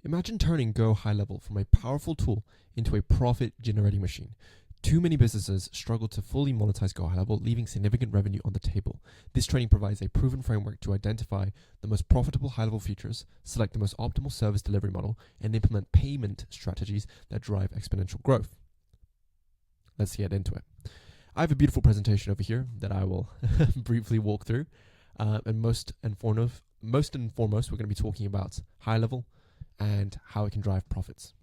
Imagine turning GoHighLevel from a powerful tool into a profit-generating machine. Too many businesses struggle to fully monetize GoHighLevel, leaving significant revenue on the table. This training provides a proven framework to identify the most profitable high-level features, select the most optimal service delivery model, and implement payment strategies that drive exponential growth. Let's get into it. I have a beautiful presentation over here that I will briefly walk through. And most and foremost, we're going to be talking about high-level and how it can drive profits.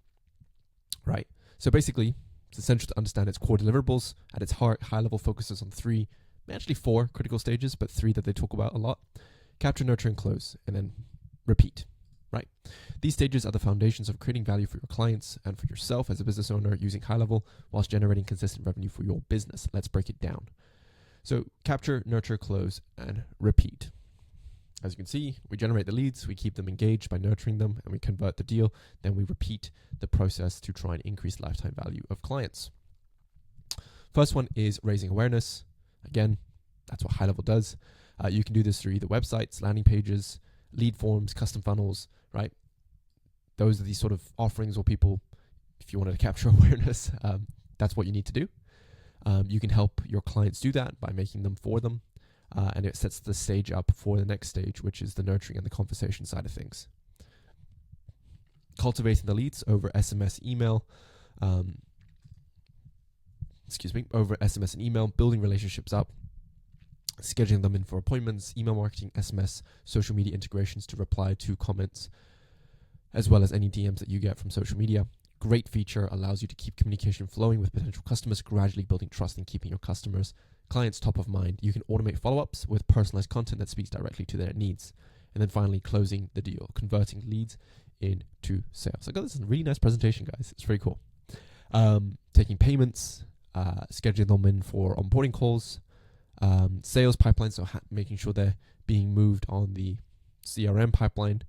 Right. So basically, it's essential to understand its core deliverables. At its heart, high-level focuses on four critical stages, but three that they talk about a lot: capture, nurture, and close, and then repeat. Right. These stages are the foundations of creating value for your clients and for yourself as a business owner using high-level whilst generating consistent revenue for your business. Let's break it down. So capture, nurture, close, and repeat. As you can see, we generate the leads, we keep them engaged by nurturing them, and we convert the deal. Then we repeat the process to try and increase lifetime value of clients. First one is raising awareness. Again, that's what high-level does. You can do this through either websites, landing pages, lead forms, custom funnels, right? Those are the sort of offerings or people, if you wanted to capture awareness, that's what you need to do. You can help your clients do that by making them for them. And it sets the stage up for the next stage, which is the nurturing and the conversation side of things. Cultivating the leads over SMS, email, building relationships up, scheduling them in for appointments, email marketing, SMS, social media integrations to reply to comments, as well as any DMs that you get from social media. Great feature, allows you to keep communication flowing with potential customers, gradually building trust and keeping your clients top of mind. You can automate follow-ups with personalized content that speaks directly to their needs. And then finally, closing the deal, converting leads into sales. I got this really nice presentation, guys. It's very cool. Taking payments, scheduling them in for onboarding calls, sales pipelines, so making sure they're being moved on the CRM pipeline.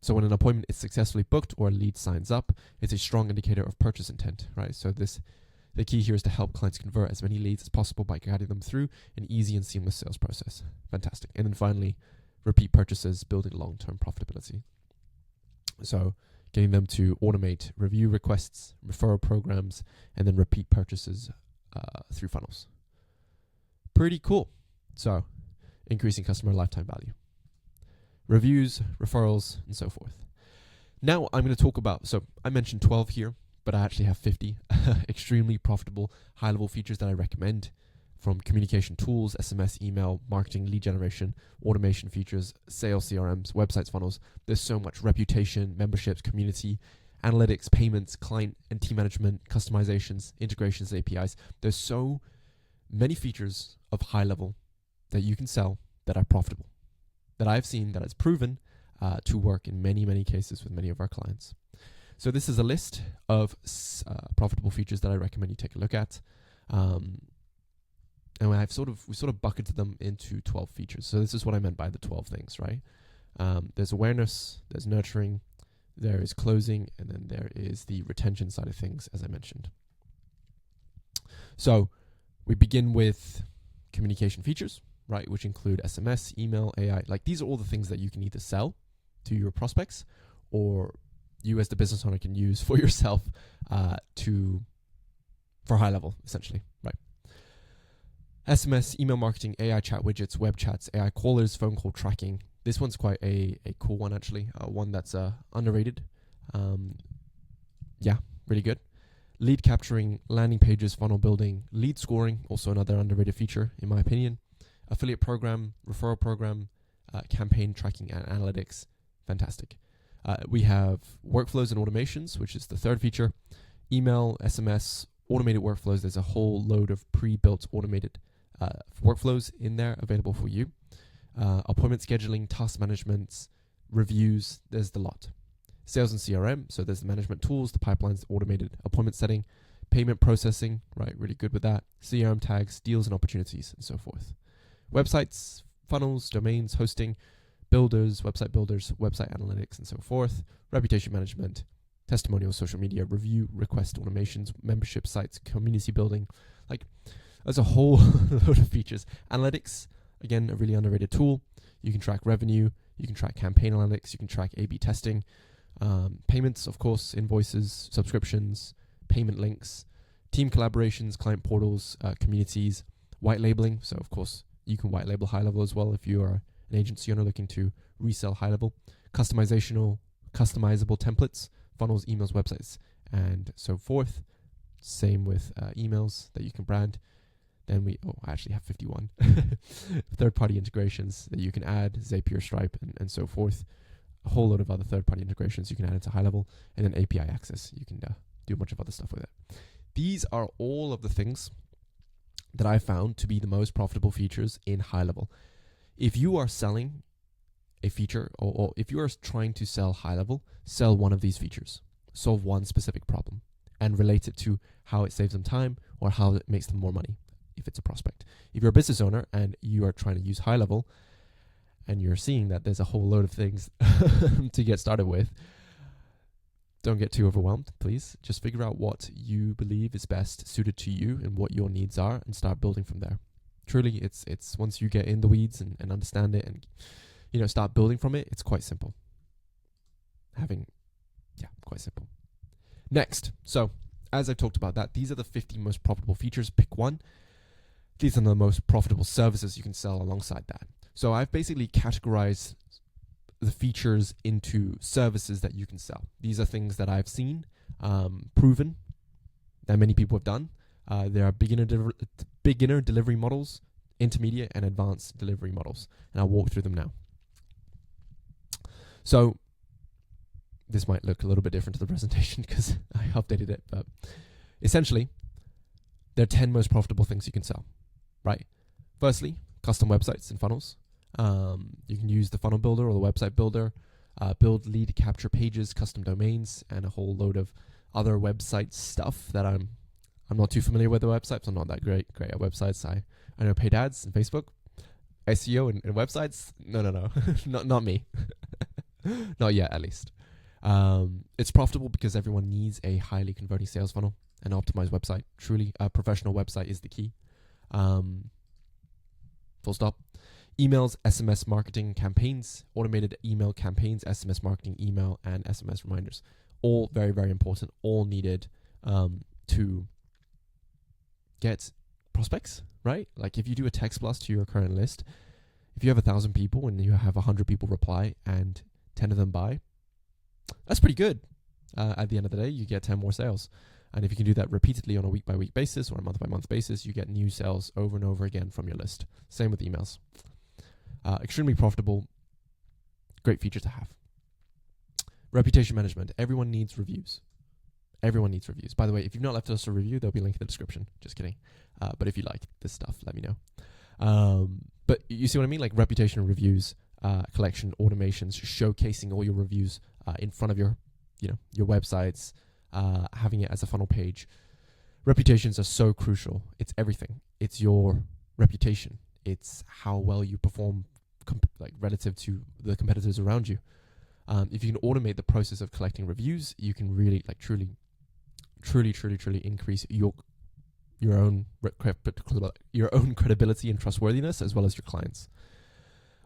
So when an appointment is successfully booked or a lead signs up, it's a strong indicator of purchase intent, right? So the key here is to help clients convert as many leads as possible by guiding them through an easy and seamless sales process. Fantastic. And then finally, repeat purchases, building long-term profitability. So getting them to automate review requests, referral programs, and then repeat purchases through funnels. Pretty cool. So increasing customer lifetime value. Reviews, referrals, and so forth. Now I'm going to talk about, so I mentioned 12 here, but I actually have 50 extremely profitable high-level features that I recommend, from communication tools, SMS, email, marketing, lead generation, automation features, sales CRMs, websites, funnels. There's so much: reputation, memberships, community, analytics, payments, client and team management, customizations, integrations, APIs. There's so many features of high level that you can sell that are profitable, that I've seen that has proven to work in many, many cases with many of our clients. So this is a list of profitable features that I recommend you take a look at. And we sort of bucketed them into 12 features. So this is what I meant by the 12 things, right? There's awareness, there's nurturing, there is closing, and then there is the retention side of things, as I mentioned. So we begin with communication features, right? Which include SMS, email, AI. Like, these are all the things that you can either sell to your prospects, or you as the business owner can use for yourself for high level, essentially, right? SMS, email marketing, AI chat widgets, web chats, AI callers, phone call tracking. This one's quite a cool one, actually. One that's underrated. Really good. Lead capturing, landing pages, funnel building, lead scoring, also another underrated feature, in my opinion. Affiliate program, referral program, campaign tracking and analytics. Fantastic. We have workflows and automations, which is the third feature. Email, SMS, automated workflows. There's a whole load of pre-built automated workflows in there available for you. Appointment scheduling, task management, reviews. There's the lot. Sales and CRM. So there's the management tools, the pipelines, automated appointment setting, payment processing, right? Really good with that. CRM tags, deals and opportunities, and so forth. Websites, funnels, domains, hosting, builders, website analytics, and so forth. Reputation management, testimonials, social media, review, request automations, membership sites, community building. Like, there's a whole load of features. Analytics, again, a really underrated tool. You can track revenue, you can track campaign analytics, you can track A/B testing, payments, of course, invoices, subscriptions, payment links, team collaborations, client portals, communities, white labeling. So, of course, you can white label HighLevel as well if you are an agency owner looking to resell HighLevel. Customizable templates, funnels, emails, websites, and so forth. Same with emails that you can brand. Then I actually have 51 third-party integrations that you can add, Zapier, Stripe, and so forth. A whole load of other third-party integrations you can add into HighLevel, and then API access. You can do a bunch of other stuff with it. These are all of the things that I found to be the most profitable features in HighLevel. If you are selling a feature, or if you are trying to sell HighLevel, sell one of these features. Solve one specific problem and relate it to how it saves them time or how it makes them more money if it's a prospect. If you're a business owner and you are trying to use HighLevel and you're seeing that there's a whole load of things to get started with, don't get too overwhelmed, please. Just figure out what you believe is best suited to you and what your needs are and start building from there. Truly, it's once you get in the weeds and understand it and start building from it, it's quite simple. Quite simple. Next, so as I've talked about that, these are the 50 most profitable features. Pick one. These are the most profitable services you can sell alongside that. So I've basically categorized the features into services that you can sell. These are things that I've seen, proven, that many people have done. There are beginner delivery models, intermediate and advanced delivery models, and I'll walk through them now. So this might look a little bit different to the presentation because I updated it, but essentially, there are 10 most profitable things you can sell, right? Firstly, custom websites and funnels. You can use the funnel builder or the website builder, build lead capture pages, custom domains, and a whole load of other website stuff that I'm not too familiar with the websites. I'm not that great at websites. I know paid ads and Facebook, SEO and websites. No, not me. Not yet, at least. It's profitable because everyone needs a highly converting sales funnel, an optimized website. Truly, a professional website is the key. Full stop. Emails, SMS marketing campaigns, automated email campaigns, SMS marketing, email, and SMS reminders. All very, very important. All needed to get prospects, right? Like if you do a text blast to your current list, if you have 1,000 people and you have 100 people reply and 10 of them buy, that's pretty good. At the end of the day, you get 10 more sales. And if you can do that repeatedly on a week-by-week basis or a month-by-month basis, you get new sales over and over again from your list. Same with emails. Extremely profitable, great feature to have. Reputation management. Everyone needs reviews. Everyone needs reviews. By the way, if you've not left us a review, there'll be a link in the description. Just kidding. But if you like this stuff, let me know. But you see what I mean? Like reputation reviews, collection, automations, showcasing all your reviews in front of your websites, having it as a funnel page. Reputations are so crucial. It's everything. It's your reputation. It's how well you perform relative to the competitors around you. If you can automate the process of collecting reviews, you can really truly increase your own credibility and trustworthiness as well as your clients.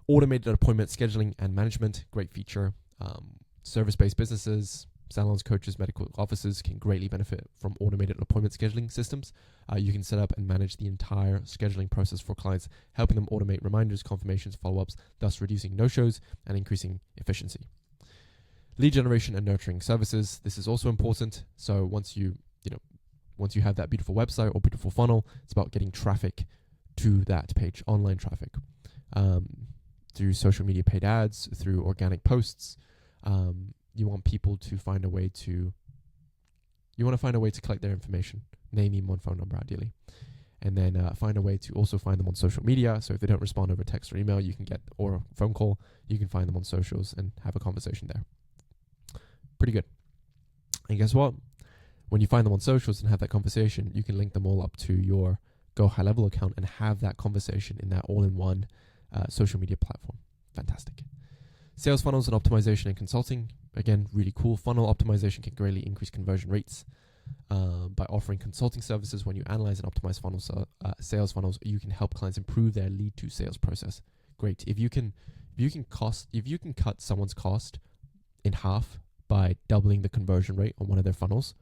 Automated appointment scheduling and management, great feature. Service-based businesses, salons, coaches, medical offices can greatly benefit from automated appointment scheduling systems. You can set up and manage the entire scheduling process for clients, helping them automate reminders, confirmations, follow-ups, thus reducing no-shows and increasing efficiency. Lead generation and nurturing services. This is also important. So once you have that beautiful website or beautiful funnel, it's about getting traffic to that page, online traffic, through social media paid ads, through organic posts. You want people to find a way to collect their information, name, email, and phone number ideally. And then find a way to also find them on social media. So if they don't respond over text or email, or a phone call, you can find them on socials and have a conversation there. Pretty good. And guess what? When you find them on socials and have that conversation, you can link them all up to your GoHighLevel account and have that conversation in that all-in-one social media platform. Fantastic. Sales funnels and optimization and consulting. Again, really cool. Funnel optimization can greatly increase conversion rates. By offering consulting services, when you analyze and optimize sales funnels, you can help clients improve their lead to sales process. Great. If you can if you can cut someone's cost in half by doubling the conversion rate on one of their funnels,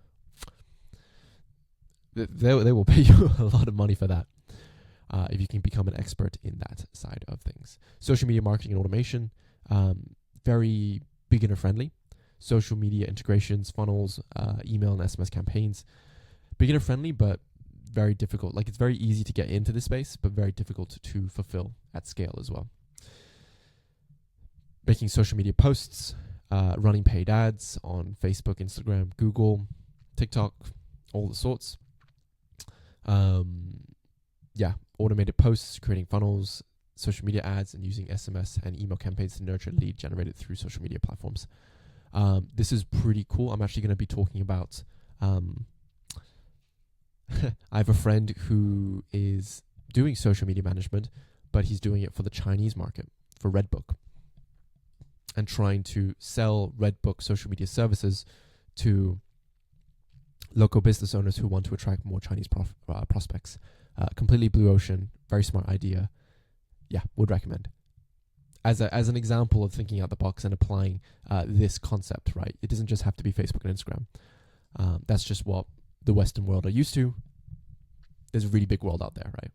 they will pay you a lot of money for that. If you can become an expert in that side of things. Social media marketing and automation, very beginner friendly. Social media integrations, funnels, email and SMS campaigns, beginner friendly, but very difficult. Like, it's very easy to get into this space, but very difficult to fulfill at scale as well. Making social media posts, running paid ads on Facebook, Instagram, Google, TikTok, all the sorts. Automated posts, creating funnels, social media ads, and using SMS and email campaigns to nurture lead generated through social media platforms. This is pretty cool. I'm actually going to be talking about... I have a friend who is doing social media management, but he's doing it for the Chinese market, for Redbook, and trying to sell Redbook social media services to local business owners who want to attract more Chinese prospects. Completely blue ocean, very smart idea. Yeah, would recommend. As an example of thinking out the box and applying this concept, right? It doesn't just have to be Facebook and Instagram. That's just what the Western world are used to. There's a really big world out there, right?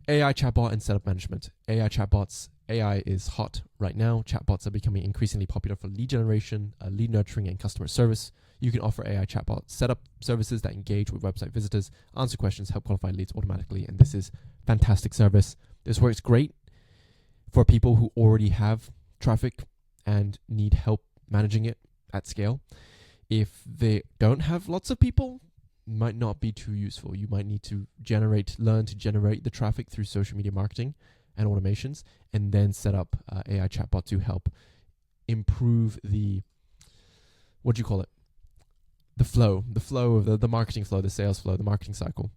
AI chatbot and setup management. AI chatbots. AI is hot right now. Chatbots are becoming increasingly popular for lead generation, lead nurturing, and customer service. You can offer AI chatbot setup services that engage with website visitors, answer questions, help qualify leads automatically, and this is fantastic service. This works great for people who already have traffic and need help managing it at scale. If they don't have lots of people, it might not be too useful. You might need to learn to generate the traffic through social media marketing and automations, and then set up AI chatbot to help improve the flow of the marketing flow, the sales flow, the marketing cycle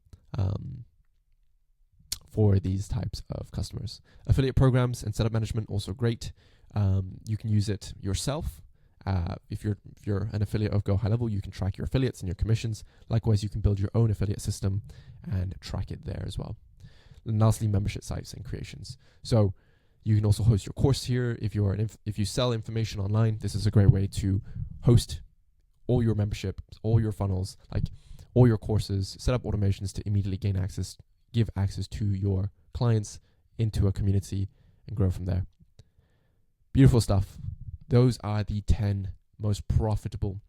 for these types of customers. Affiliate programs and setup management, also great. You can use it yourself. If you're an affiliate of GoHighLevel, you can track your affiliates and your commissions. Likewise, you can build your own affiliate system and track it there as well. And lastly, membership sites and creations. So you can also host your course here. If you sell information online, this is a great way to host all your membership, all your funnels, like all your courses, set up automations to immediately give access to your clients into a community and grow from there. Beautiful stuff. Those are the 10 most profitable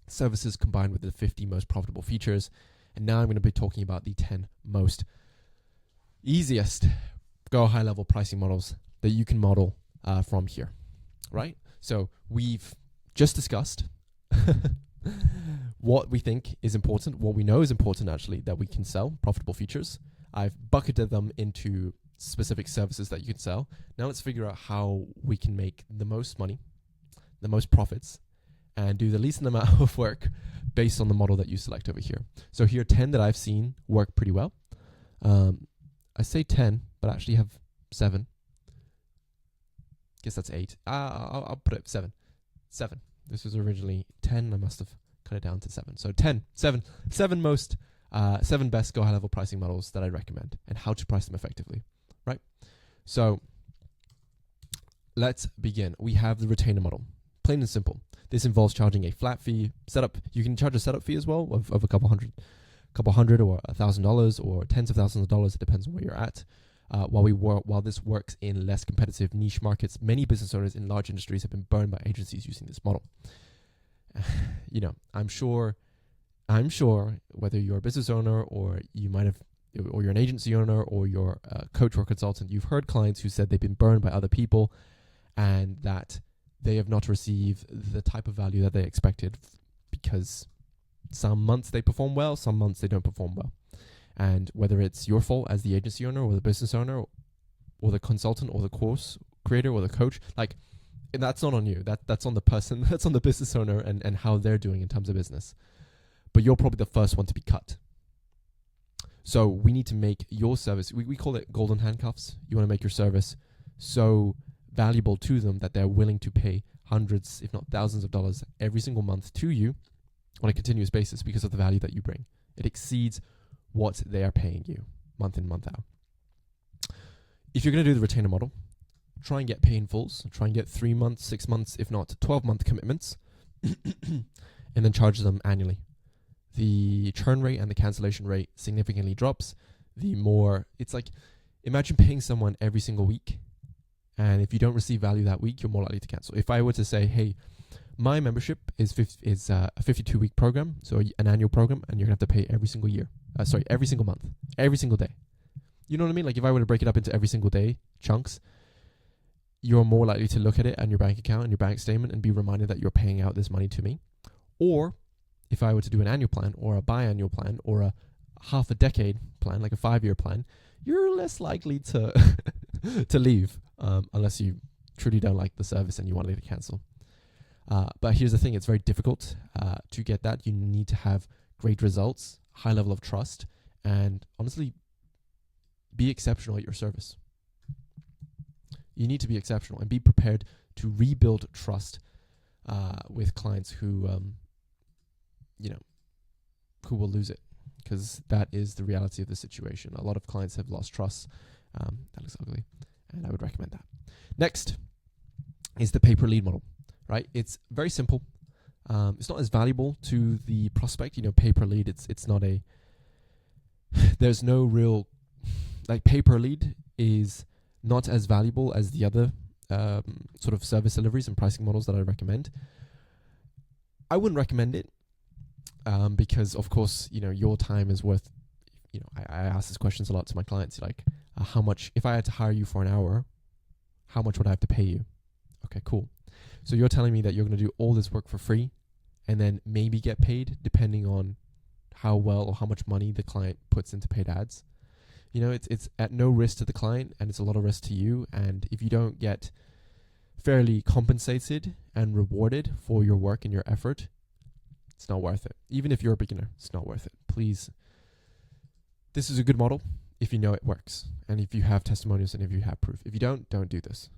services combined with the 50 most profitable features. And now I'm going to be talking about the 10 most easiest GoHighLevel pricing models that you can model from here, right? So we've just discussed what we think is important, what we know is important actually, that we can sell profitable features. I've bucketed them into specific services that you can sell. Now let's figure out how we can make the most money, the most profits, and do the least amount of work based on the model that you select over here. So here are 10 that I've seen work pretty well. I say 10, but I actually have 7. Guess that's 8. I'll put it 7. 7. This was originally 10. I must have cut it down to 7. So 7 best GoHighLevel pricing models that I recommend and how to price them effectively, right? So let's begin. We have the retainer model, plain and simple. This involves charging a flat fee setup. You can charge a setup fee as well of a couple hundred or $1,000 or tens of thousands of dollars. It depends on where you're at. While this works in less competitive niche markets, many business owners in large industries have been burned by agencies using this model. I'm sure whether you're a business owner or you're an agency owner or you're a coach or consultant, you've heard clients who said they've been burned by other people and that they have not received the type of value that they expected because some months they perform well, some months they don't perform well. And whether it's your fault as the agency owner or the business owner or the consultant or the course creator or the coach, that's not on you. That's on the person, that's on the business owner and how they're doing in terms of business. But you're probably the first one to be cut. So we need to make your service, we call it golden handcuffs. You want to make your service so valuable to them that they're willing to pay hundreds, if not thousands of dollars every single month to you on a continuous basis because of the value that you bring. It exceeds what they are paying you month in, month out. If you're going to do the retainer model, try and get pay in fulls, try and get 3 months, 6 months, if not 12-month commitments, and then charge them annually. The churn rate and the cancellation rate significantly drops. The more, it's like, imagine paying someone every single week, and if you don't receive value that week, you're more likely to cancel. If I were to say, hey, my membership is a 52-week program, so an annual program, and you're going to have to pay every single year. Every single month, every single day. You know what I mean? Like if I were to break it up into every single day chunks, you're more likely to look at it and your bank account and your bank statement and be reminded that you're paying out this money to me. Or if I were to do an annual plan or a biannual plan or a half a decade plan, like a 5-year plan, you're less likely to to leave unless you truly don't like the service and you want to cancel. But here's the thing, it's very difficult to get that. You need to have great results, high level of trust, and honestly, be exceptional at your service. You need to be exceptional and be prepared to rebuild trust with clients who will lose it, because that is the reality of the situation. A lot of clients have lost trust. That looks ugly, and I would recommend that. Next is the pay-per-lead model, right? It's very simple. It's not as valuable to the prospect. Pay-per-lead, it's not a, there's no real, like pay-per-lead is not as valuable as the other sort of service deliveries and pricing models that I recommend. I wouldn't recommend it because, of course, your time is worth, I ask these questions a lot to my clients, like how much, if I had to hire you for an hour, how much would I have to pay you? Okay, cool. So you're telling me that you're going to do all this work for free and then maybe get paid depending on how well or how much money the client puts into paid ads. It's at no risk to the client and it's a lot of risk to you. And if you don't get fairly compensated and rewarded for your work and your effort, it's not worth it. Even if you're a beginner, it's not worth it. Please, this is a good model if you know it works and if you have testimonials and if you have proof. If you don't do this,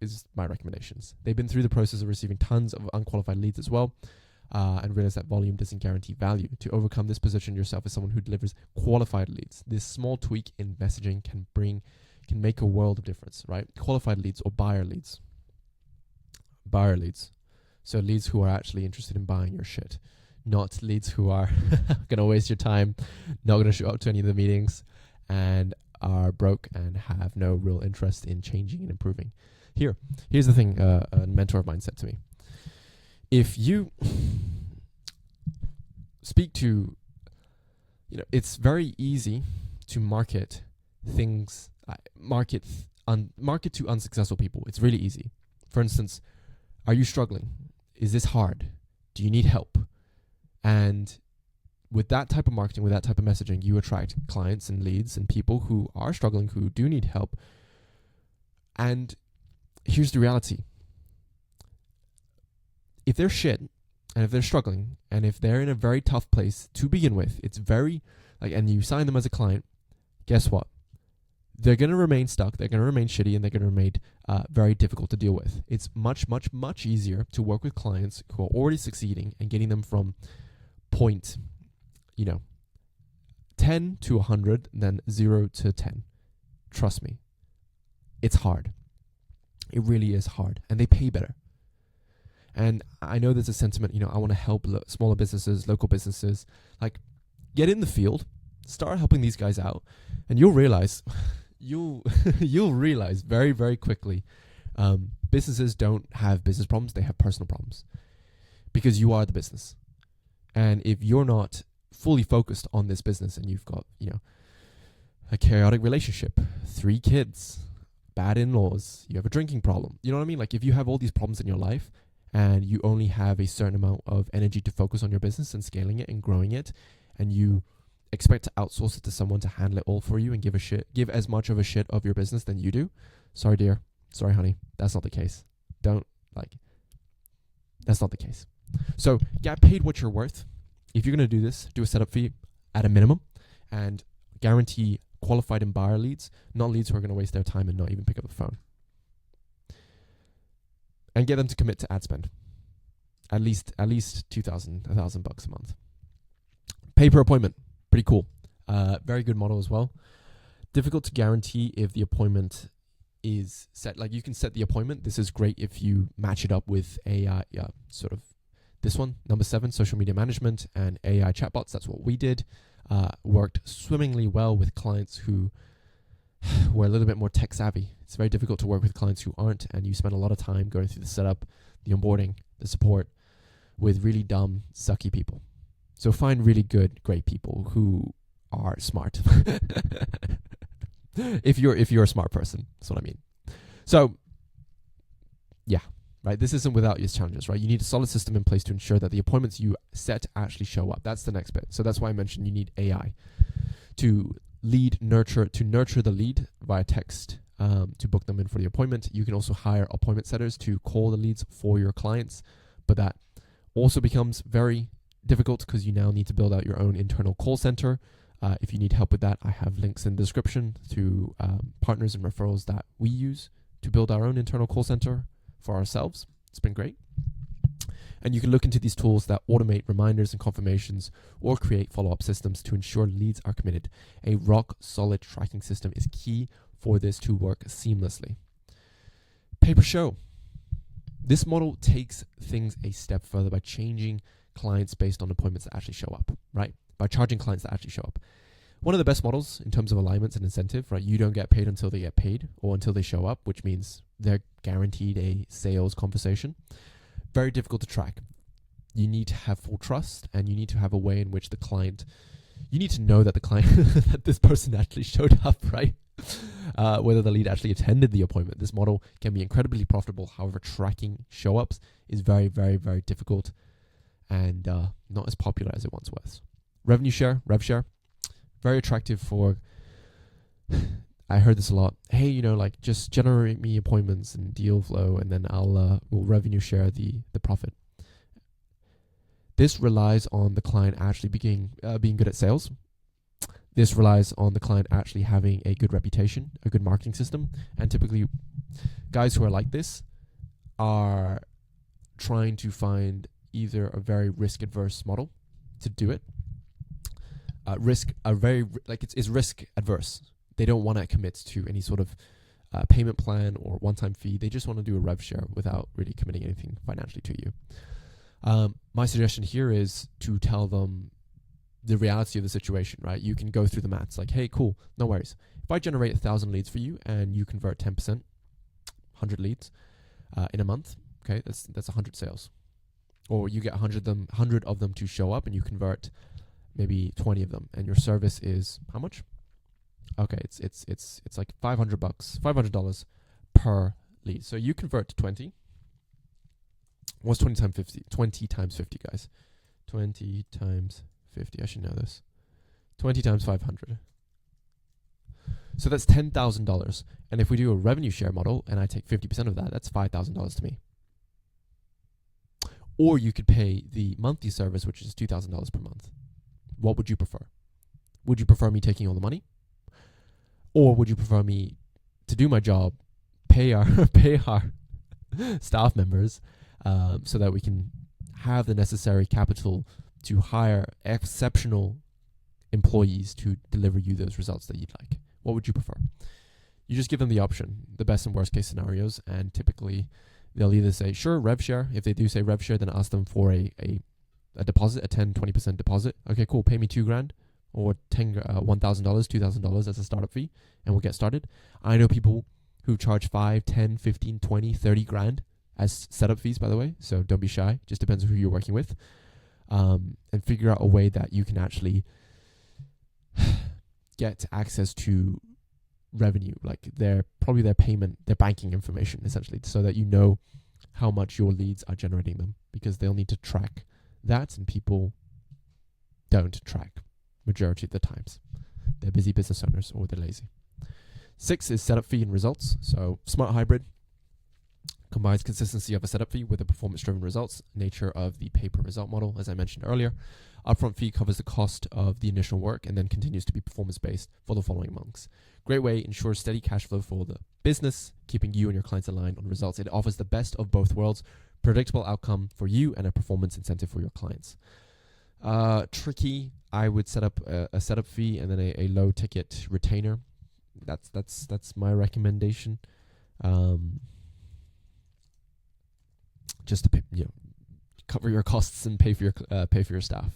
is my recommendations. They've been through the process of receiving tons of unqualified leads as well, and realize that volume doesn't guarantee value. To overcome this, position yourself as someone who delivers qualified leads. This small tweak in messaging can make a world of difference, right? Qualified leads or buyer leads. Buyer leads. So leads who are actually interested in buying your shit, not leads who are going to waste your time, not going to show up to any of the meetings, and are broke and have no real interest in changing and improving. Here's the thing, a mentor of mine said to me. If you speak to, it's very easy to market things, market to unsuccessful people. It's really easy. For instance, are you struggling? Is this hard? Do you need help? And with that type of marketing, with that type of messaging, you attract clients and leads and people who are struggling, who do need help. And here's the reality. If they're shit, and if they're struggling, and if they're in a very tough place to begin with, it's very, and you sign them as a client, guess what? They're going to remain stuck, they're going to remain shitty, and they're going to remain very difficult to deal with. It's much, much, much easier to work with clients who are already succeeding and getting them from point, 10 to 100 than 0 to 10. Trust me. It's hard. It really is hard. And they pay better. And I know there's a sentiment, I want to help smaller businesses, local businesses. Get in the field, start helping these guys out, and you'll realize, you'll realize very, very quickly, businesses don't have business problems, they have personal problems. Because you are the business. And if you're not fully focused on this business and you've got, a chaotic relationship, 3 kids, bad in-laws, you have a drinking problem, you know what I mean? If you have all these problems in your life, and you only have a certain amount of energy to focus on your business and scaling it and growing it, and you expect to outsource it to someone to handle it all for you and give as much of a shit of your business than you do. Sorry, dear. Sorry, honey. That's not the case. That's not the case. So get paid what you're worth. If you're going to do this, do a setup fee at a minimum and guarantee qualified and buyer leads, not leads who are going to waste their time and not even pick up the phone. And get them to commit to ad spend. At least $2,000, $1,000 a month. Pay per appointment. Pretty cool. Very good model as well. Difficult to guarantee if the appointment is set. Like, you can set the appointment. This is great if you match it up with AI, sort of this one, number 7, social media management and AI chatbots. That's what we did. Worked swimmingly well with clients who were a little bit more tech savvy. It's very difficult to work with clients who aren't, and you spend a lot of time going through the setup, the onboarding, the support with really dumb, sucky people. So find really good, great people who are smart. if you're a smart person, that's what I mean. So yeah, right. This isn't without its challenges, right? You need a solid system in place to ensure that the appointments you set actually show up. That's the next bit. So that's why I mentioned you need AI to nurture the lead via text, to book them in for the appointment. You can also hire appointment setters to call the leads for your clients, but that also becomes very difficult because you now need to build out your own internal call center. If you need help with that, I have links in the description to partners and referrals that we use to build our own internal call center for ourselves. It's been great. And you can look into these tools that automate reminders and confirmations or create follow-up systems to ensure leads are committed. A rock-solid tracking system is key for this to work seamlessly. Pay-per-show. This model takes things a step further by changing clients based on appointments that actually show up, right? By charging clients that actually show up. One of the best models in terms of alignments and incentive, right? You don't get paid until they get paid or until they show up, which means they're guaranteed a sales conversation. Very difficult to track. You need to have full trust, and you need to have a way in which you need to know that the client, that this person actually showed up, right? Whether the lead actually attended the appointment. This model can be incredibly profitable. However, tracking show-ups is very, very, very difficult and not as popular as it once was. Revenue share, rev share, very attractive for, I heard this a lot. Hey, like, just generate me appointments and deal flow, and then we'll revenue share the profit. This relies on the client actually being good at sales. This relies on the client actually having a good reputation, a good marketing system, and typically guys who are like this are trying to find either a very risk-adverse model to do it. It's risk adverse. They don't want to commit to any sort of payment plan or one-time fee. They just want to do a rev share without really committing anything financially to you. My suggestion here is to tell them the reality of the situation, right? You can go through the maths like, hey, cool, no worries. If I generate 1,000 leads for you and you convert 10%, 100 leads in a month, okay, that's 100 sales. Or you get 100 of them to show up and you convert maybe 20 of them, and your service is how much? Okay, it's like $500 per lead. So you convert to 20. What's 20 times 50? 20 times 50, guys. 20 times 50. I should know this. 20 times 500. So that's $10,000. And if we do a revenue share model and I take 50% of that, that's $5,000 to me. Or you could pay the monthly service, which is $2,000 per month. What would you prefer? Would you prefer me taking all the money? Or would you prefer me to do my job, pay our staff members, so that we can have the necessary capital to hire exceptional employees to deliver you those results that you'd like? What would you prefer? You just give them the option, the best and worst case scenarios, and typically they'll either say, sure, rev share. If they do say rev share, then ask them for a deposit, a 10-20% deposit. Okay, cool, pay me $2,000 or $1,000, $2,000 as a startup fee, and we'll get started. I know people who charge 5, 10, 15, 20, 30 grand as setup fees, by the way, so don't be shy. Just depends on who you're working with. And figure out a way that you can actually get access to revenue, like their payment, their banking information, essentially, so that you know how much your leads are generating them, because they'll need to track that, and people don't track majority of the times. They're busy business owners or they're lazy. 6 is setup fee and results. So smart hybrid combines consistency of a setup fee with the performance-driven results nature of the pay-per-result model, as I mentioned earlier. Upfront fee covers the cost of the initial work and then continues to be performance-based for the following months. Great way ensures steady cash flow for the business, keeping you and your clients aligned on results. It offers the best of both worlds, predictable outcome for you and a performance incentive for your clients. Tricky, I would set up a setup fee and then a low ticket retainer. That's my recommendation. just to cover your costs and pay for your staff.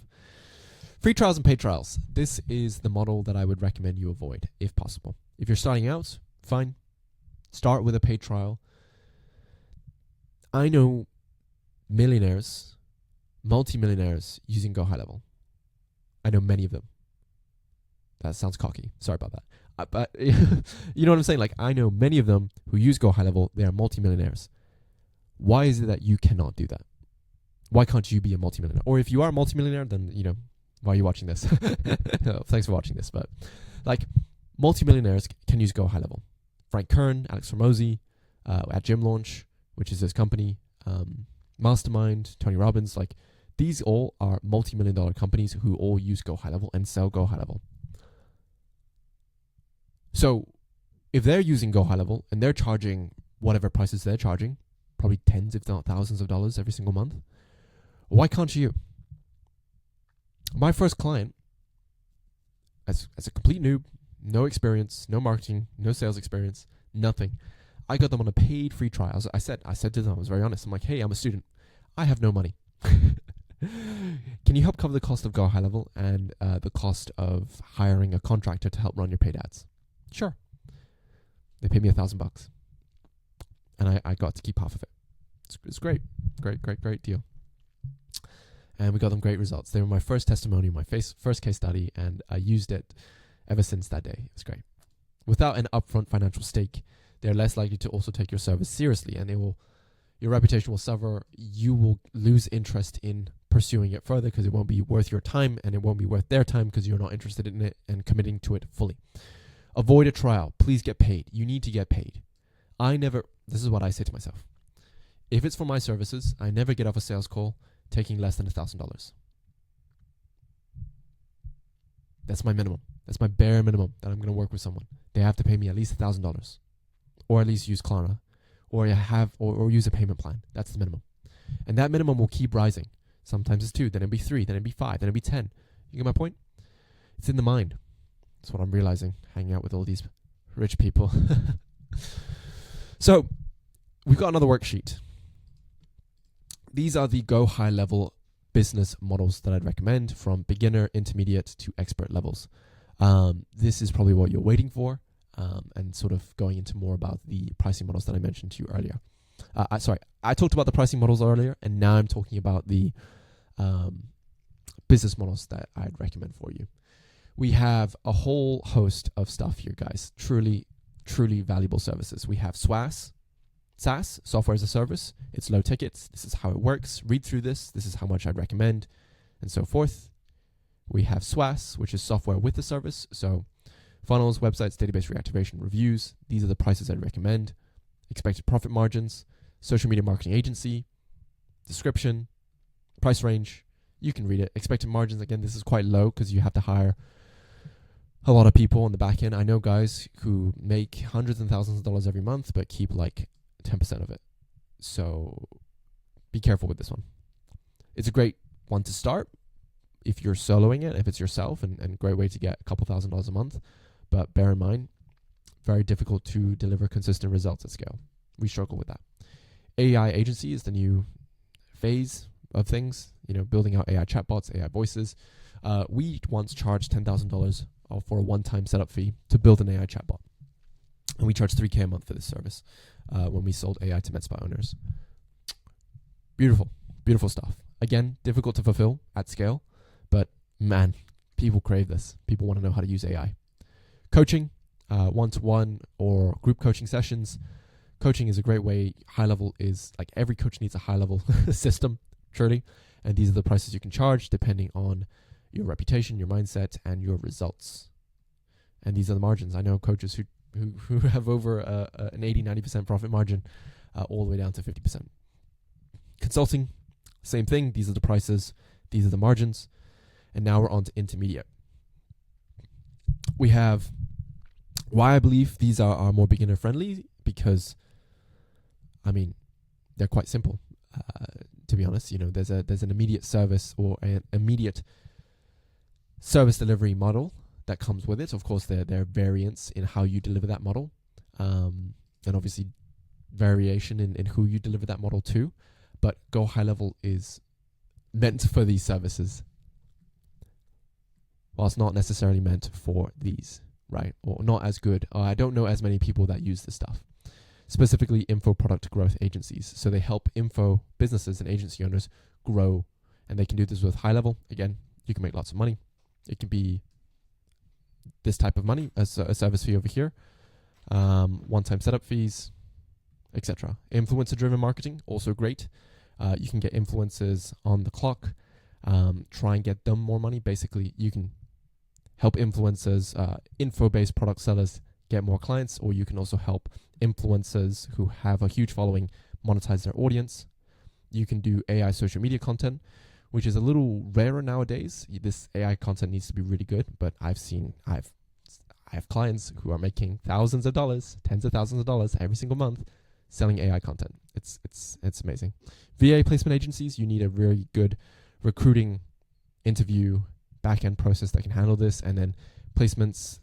Free trials and paid trials. This is the model that I would recommend you avoid if possible. If you're starting out, fine. Start with a paid trial. I know millionaires, multi-millionaires using GoHighLevel. I know many of them. That sounds cocky. Sorry about that. But you know what I'm saying? Like, I know many of them who use GoHighLevel. They are multi-millionaires. Why is it that you cannot do that? Why can't you be a multi-millionaire? Or if you are a multi-millionaire, then, why are you watching this? Thanks for watching this. But like, multi-millionaires can use GoHighLevel. Frank Kern, Alex Hormozy, at Gym Launch, which is his company, Mastermind, Tony Robbins, like, these all are multi-million-dollar companies who all use GoHighLevel and sell GoHighLevel. So if they're using GoHighLevel and they're charging whatever prices they're charging, probably tens if not thousands of dollars every single month, why can't you? My first client, as a complete noob, no experience, no marketing, no sales experience, nothing. I got them on a paid free trial. I said to them, I was very honest. I'm like, hey, I'm a student. I have no money. Can you help cover the cost of GoHighLevel and the cost of hiring a contractor to help run your paid ads? Sure. They paid me $1,000, and I got to keep half of it. It's great, great deal. And we got them great results. They were my first testimony, my first case study, and I used it ever since that day. It's great. Without an upfront financial stake, they're less likely to also take your service seriously, and your reputation will suffer. You will lose interest in pursuing it further because it won't be worth your time, and it won't be worth their time because you're not interested in it and committing to it fully. Avoid a trial. Please get paid. You need to get paid. This is what I say to myself. If it's for my services, I never get off a sales call taking less than $1,000. That's my minimum. That's my bare minimum that I'm going to work with someone. They have to pay me at least $1,000, or at least use Klarna, or use a payment plan. That's the minimum, and that minimum will keep rising. Sometimes it's 2, then it'll be 3, then it'll be 5, then it'll be 10. You get my point? It's in the mind. That's what I'm realizing, hanging out with all these rich people. So we've got another worksheet. These are the GoHighLevel business models that I'd recommend from beginner, intermediate to expert levels. This is probably what you're waiting for, and sort of going into more about the pricing models that I mentioned to you earlier. I talked about the pricing models earlier, and now I'm talking about the business models that I'd recommend for you. We have a whole host of stuff here, guys. Truly, truly valuable services. We have SaaS, software as a service. It's low tickets. This is how it works. Read through this. This is how much I'd recommend, and so forth. We have SWAS, which is software with a service. So funnels, websites, database reactivation, reviews. These are the prices I'd recommend. Expected profit margins, social media marketing agency, description, price range. You can read it. Expected margins, again, this is quite low because you have to hire a lot of people on the back end. I know guys who make hundreds and thousands of dollars every month, but keep like 10% of it. So be careful with this one. It's a great one to start if you're soloing it, if it's yourself, and great way to get a couple $1,000s a month. But bear in mind, very difficult to deliver consistent results at scale. We struggle with that. AI agency is the new phase of things, building out AI chatbots, AI voices. We once charged $10,000 for a one-time setup fee to build an AI chatbot. And we charged $3,000 a month for this service when we sold AI to MedSpa owners. Beautiful, beautiful stuff. Again, difficult to fulfill at scale, but man, people crave this. People want to know how to use AI. Coaching, one-to-one or group coaching sessions. Coaching is a great way. High level is like every coach needs a high level system, truly. And these are the prices you can charge depending on your reputation, your mindset, and your results. And these are the margins. I know coaches who have over an 80-90% profit margin, all the way down to 50%. Consulting, same thing. These are the prices. These are the margins. And now we're on to intermediate. We have why I believe these are more beginner friendly, because they're quite simple. To be honest, there's an immediate service or an immediate service delivery model that comes with it. Of course, there are variants in how you deliver that model, and obviously variation in who you deliver that model to, but GoHighLevel is meant for these services, while it's not necessarily meant for these, right? Or not as good. I don't know as many people that use this stuff. Specifically, info product growth agencies. So they help info businesses and agency owners grow, and they can do this with HighLevel. Again, you can make lots of money. It can be this type of money as a service fee over here, one-time setup fees, etc. Influencer-driven marketing, also great. You can get influencers on the clock, try and get them more money. Basically, you can help influencers, info-based product sellers get more clients, or you can also help influencers who have a huge following monetize their audience. You can do AI social media content, which is a little rarer nowadays. This AI content needs to be really good, but I have clients who are making thousands of dollars, tens of thousands of dollars every single month selling AI content. It's amazing. VA placement agencies, you need a very good recruiting interview back-end process that can handle this, and then placements,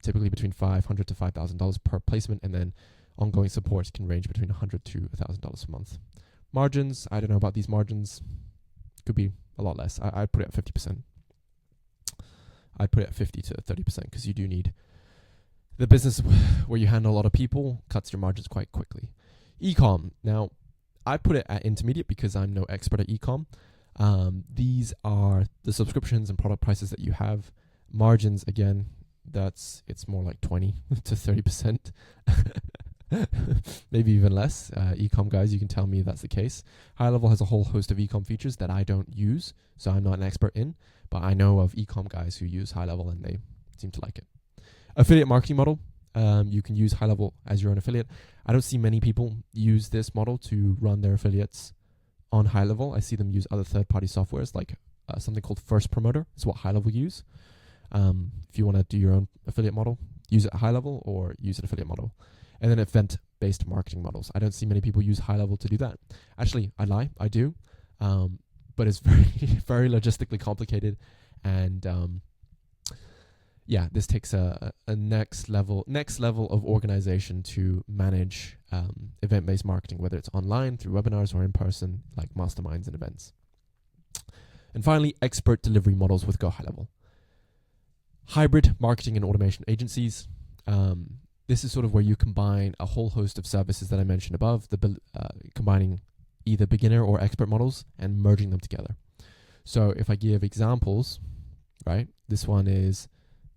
typically between $500 to $5,000 per placement, and then ongoing support can range between $100 to $1,000 a month. Margins, I don't know about these margins. Could be a lot less. I'd put it at 50%. I'd put it at 50 to 30% because you do need the business where you handle a lot of people cuts your margins quite quickly. E-com. Now, I put it at intermediate because I'm no expert at e-com. These are the subscriptions and product prices that you have. Margins, again, it's more like 20 to 30%. Maybe even less. E-com guys, you can tell me if that's the case. HighLevel has a whole host of e-com features that I don't use, so I'm not an expert in, but I know of e-com guys who use HighLevel and they seem to like it. Affiliate marketing model. You can use HighLevel as your own affiliate. I don't see many people use this model to run their affiliates on HighLevel. I see them use other third-party softwares like something called First Promoter. Is what HighLevel use. If you want to do your own affiliate model, use it at HighLevel or use an affiliate model. And then event-based marketing models. I don't see many people use HighLevel to do that. Actually, I lie, I do. But it's very, very logistically complicated. And this takes a next level of organization to manage event-based marketing, whether it's online, through webinars, or in person, like masterminds and events. And finally, expert delivery models with GoHighLevel. Hybrid marketing and automation agencies. This is sort of where you combine a whole host of services that I mentioned above, combining either beginner or expert models and merging them together. So if I give examples, right, this one is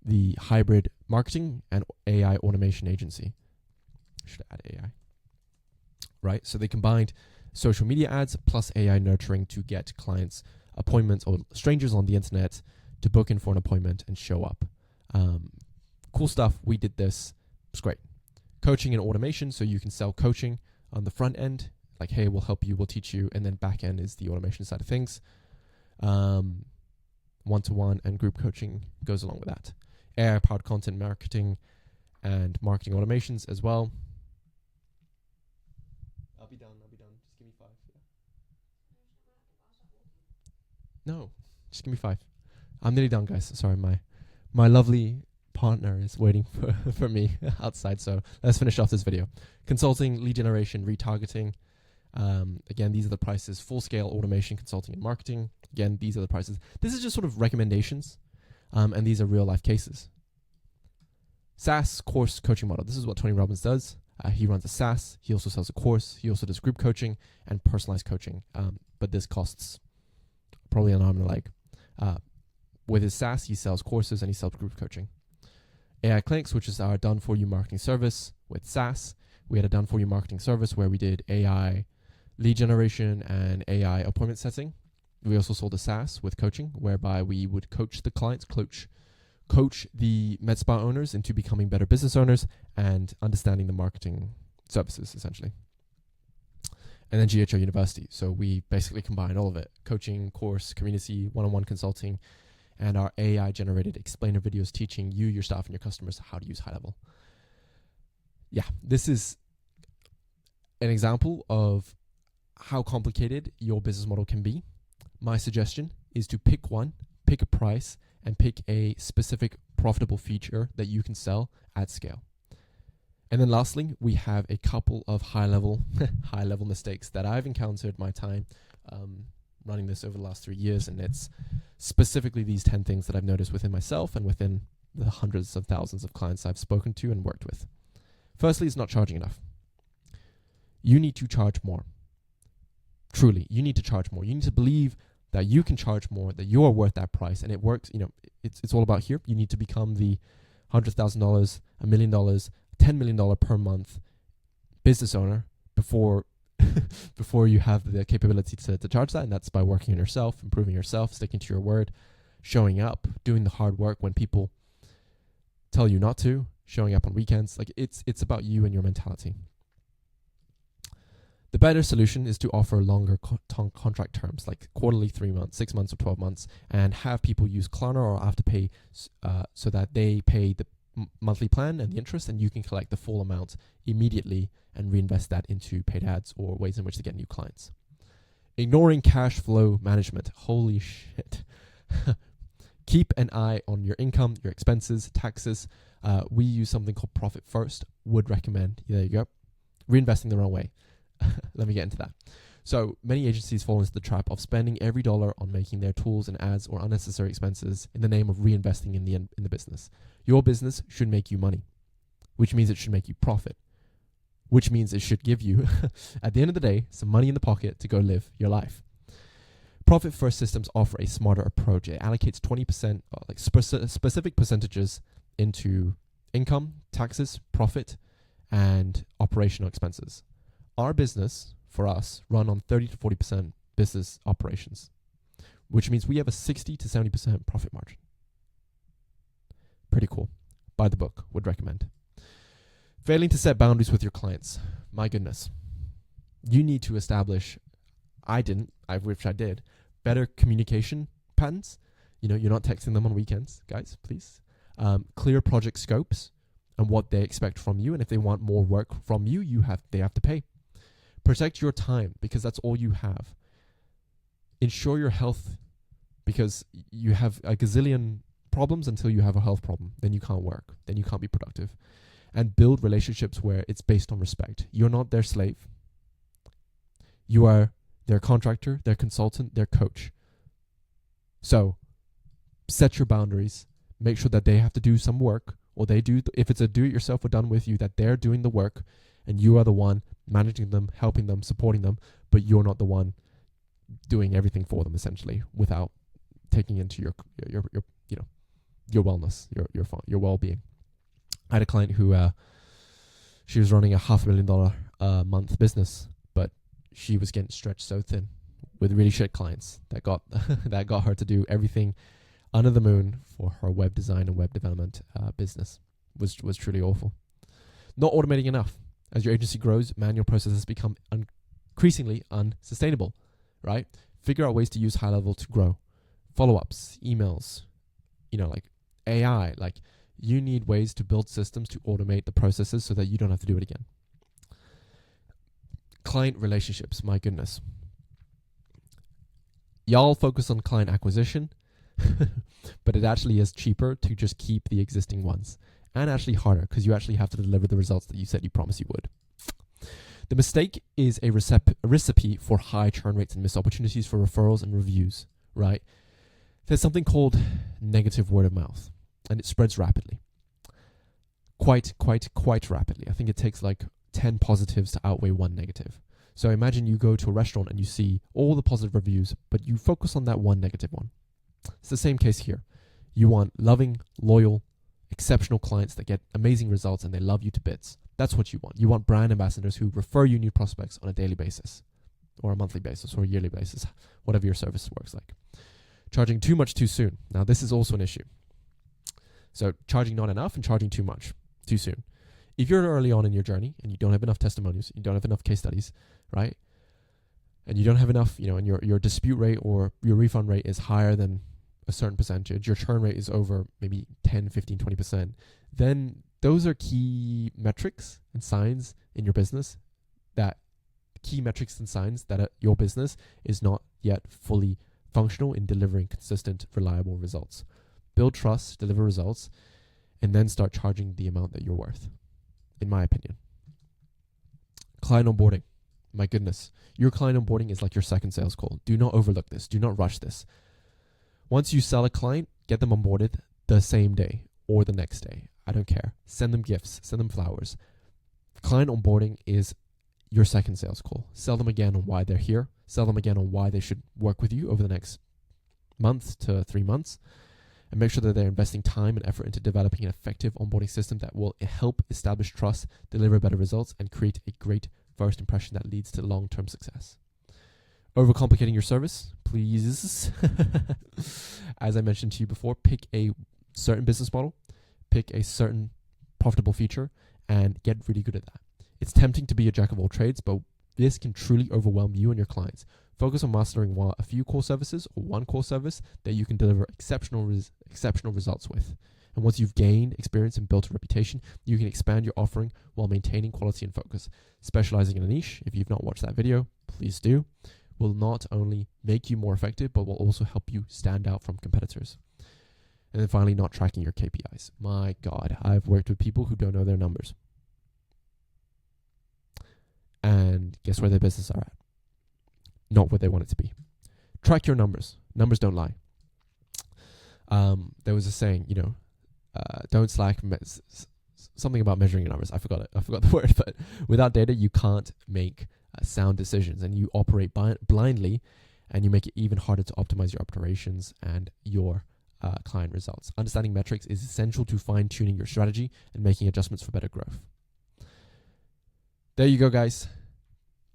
the hybrid marketing and AI automation agency. I should add AI. Right, so they combined social media ads plus AI nurturing to get clients appointments or strangers on the internet to book in for an appointment and show up. Cool stuff. We did this. It's great. Coaching and automation, so you can sell coaching on the front end, like, hey, we'll help you, we'll teach you, and then back end is the automation side of things. One-to-one and group coaching goes along with that. AI-powered content marketing and marketing automations as well. I'll be done. Just give me 5. Yeah. No, just give me 5. I'm nearly done, guys. Sorry, my lovely partner is waiting for me outside, so let's finish off this video. Consulting, lead generation, retargeting. Again, these are the prices. Full-scale automation, consulting, and marketing. Again, these are the prices. This is just sort of recommendations, and these are real-life cases. SaaS course coaching model. This is what Tony Robbins does. He runs a SaaS. He also sells a course. He also does group coaching and personalized coaching, but this costs probably an arm and a leg. With his SaaS, he sells courses and he sells group coaching. AI Clinics, which is our done-for-you marketing service with SaaS. We had a done-for-you marketing service where we did AI lead generation and AI appointment setting. We also sold a SaaS with coaching, whereby we would coach the clients, coach the med spa owners into becoming better business owners and understanding the marketing services, essentially. And then GHL University. So we basically combine all of it: coaching, course, community, one-on-one consulting, and our AI-generated explainer videos teaching you, your staff, and your customers how to use HighLevel. Yeah, this is an example of how complicated your business model can be. My suggestion is to pick one, pick a price, and pick a specific profitable feature that you can sell at scale. And then lastly, we have a couple of high-level mistakes that I've encountered my time running this over the last 3 years, and it's specifically these 10 things that I've noticed within myself and within the hundreds of thousands of clients I've spoken to and worked with. Firstly, it's not charging enough. You need to charge more. Truly, you need to charge more. You need to believe that you can charge more, that you are worth that price, and it works. It's all about here. You need to become the $100,000, $1 million, $10 million per month business owner before before you have the capability to charge that. And that's by working on yourself, improving yourself, sticking to your word, showing up, doing the hard work when people tell you not to, showing up on weekends. Like it's about you and your mentality. The better solution is to offer longer contract terms, like quarterly, 3 months, 6 months, or 12 months, and have people use Klarna or Afterpay so that they pay the monthly plan and the interest, and you can collect the full amount immediately and reinvest that into paid ads or ways in which to get new clients. Ignoring cash flow management. Holy shit. Keep an eye on your income, your expenses, taxes. We use something called Profit First. Would recommend. There you go. Reinvesting the wrong way. Let me get into that. So many agencies fall into the trap of spending every dollar on making their tools and ads or unnecessary expenses in the name of reinvesting in the business. Your business should make you money, which means it should make you profit, which means it should give you, at the end of the day, some money in the pocket to go live your life. Profit First systems offer a smarter approach. It allocates 20%, specific percentages into income, taxes, profit, and operational expenses. Our business, for us, run on 30 to 40% business operations, which means we have a 60 to 70% profit margin. Pretty cool. Buy the book. Would recommend. Failing to set boundaries with your clients. My goodness. You need to establish, I wish I did, better communication patterns. You're not texting them on weekends, guys, please. Clear project scopes and what they expect from you. And if they want more work from you, they have to pay. Protect your time because that's all you have. Ensure your health because you have a gazillion problems until you have a health problem. Then you can't work. Then you can't be productive. And build relationships where it's based on respect. You're not their slave. You are their contractor, their consultant, their coach. So set your boundaries. Make sure that they have to do some work, or they do. If it's a do-it-yourself or done with you, that they're doing the work and you are the one managing them, helping them, supporting them, but you're not the one doing everything for them essentially without taking into your wellness, your well-being. I had a client who she was running a $500,000 a month business, but she was getting stretched so thin with really shit clients that got that got her to do everything under the moon for her web design and web development business. Was truly awful. Not automating enough. As your agency grows, manual processes become increasingly unsustainable, right? Figure out ways to use high level to grow. Follow-ups, emails, like AI, like you need ways to build systems to automate the processes so that you don't have to do it again. Client relationships, my goodness. Y'all focus on client acquisition, but it actually is cheaper to just keep the existing ones. And actually harder because you actually have to deliver the results that you said you promised you would. The mistake is a recipe for high churn rates and missed opportunities for referrals and reviews, right? There's something called negative word of mouth, and it spreads rapidly. Quite rapidly. I think it takes like 10 positives to outweigh one negative. So imagine you go to a restaurant and you see all the positive reviews, but you focus on that one negative one. It's the same case here. You want loving, loyal, exceptional clients that get amazing results and they love you to bits. That's what you want. You want brand ambassadors who refer you new prospects on a daily basis or a monthly basis or a yearly basis, whatever your service works like. Charging too much too soon. Now, this is also an issue. So charging not enough and charging too much too soon. If you're early on in your journey and you don't have enough testimonials, you don't have enough case studies, right? And you don't have enough, and your dispute rate or your refund rate is higher than a certain percentage, your churn rate is over maybe 10, 15, 20%, then those are key metrics and signs in your business that your business is not yet fully functional in delivering consistent, reliable results. Build trust, deliver results, and then start charging the amount that you're worth. in my opinion. Client onboarding. My goodness. Your client onboarding is like your second sales call. Do not overlook this. Do not rush this. Once you sell a client, get them onboarded the same day or the next day. I don't care. Send them gifts. Send them flowers. Client onboarding is your second sales call. Sell them again on why they're here. Sell them again on why they should work with you over the next month to 3 months. And make sure that they're investing time and effort into developing an effective onboarding system that will help establish trust, deliver better results, and create a great first impression that leads to long-term success. Overcomplicating your service, please. As I mentioned to you before, pick a certain business model, pick a certain profitable feature, and get really good at that. It's tempting to be a jack of all trades, but this can truly overwhelm you and your clients. Focus on mastering a few core services or one core service that you can deliver exceptional results with. And once you've gained experience and built a reputation, you can expand your offering while maintaining quality and focus. Specializing in a niche, if you've not watched that video, please do, will not only make you more effective, but will also help you stand out from competitors. And then finally, not tracking your KPIs. My God, I've worked with people who don't know their numbers. And guess where their business are at? Not where they want it to be. Track your numbers. Numbers don't lie. There was a saying, don't slack, something about measuring your numbers. I forgot it. I forgot the word, but without data, you can't make sound decisions, and you operate blindly, and you make it even harder to optimize your operations and your client results. Understanding metrics is essential to fine-tuning your strategy and making adjustments for better growth. There you go, guys.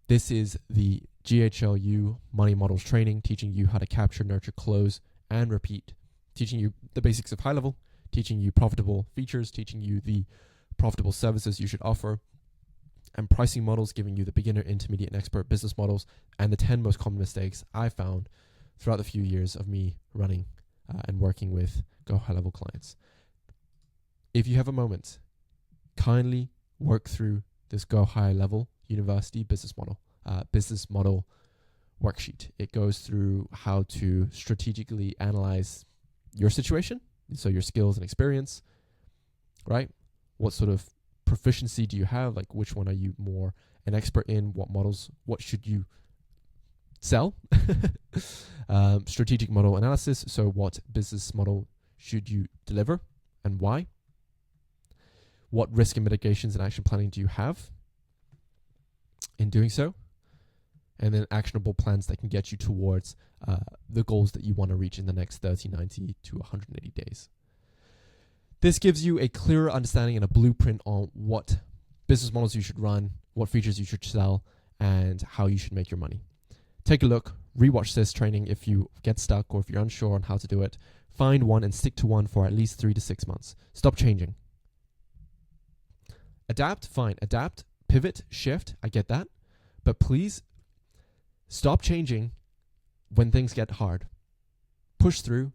This is the GHLU Money Models training, teaching you how to capture, nurture, close, and repeat, teaching you the basics of high level, teaching you profitable features, teaching you the profitable services you should offer, and pricing models, giving you the beginner, intermediate, and expert business models, and the 10 most common mistakes I found throughout the few years of me running and working with GoHighLevel clients. If you have a moment, kindly work through this GoHighLevel University business model worksheet. It goes through how to strategically analyze your situation, so your skills and experience, right? What sort of proficiency do you have? Like, which one are you more an expert in? What models? What should you sell? Strategic model analysis. So what business model should you deliver and why? What risk and mitigations and action planning do you have in doing so? And then actionable plans that can get you towards the goals that you want to reach in the next 30, 90 to 180 days. This gives you a clearer understanding and a blueprint on what business models you should run, what features you should sell, and how you should make your money. Take a look, rewatch this training if you get stuck or if you're unsure on how to do it. Find one and stick to one for at least 3 to 6 months. Stop changing. Adapt, fine. Adapt, pivot, shift, I get that. But please stop changing when things get hard. Push through,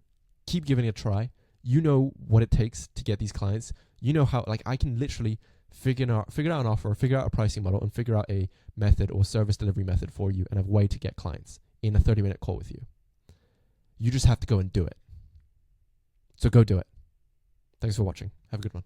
keep giving it a try. You know what it takes to get these clients. You know how, I can literally figure out an offer, figure out a pricing model, and figure out a method or service delivery method for you and a way to get clients in a 30-minute call with you. You just have to go and do it. So go do it. Thanks for watching. Have a good one.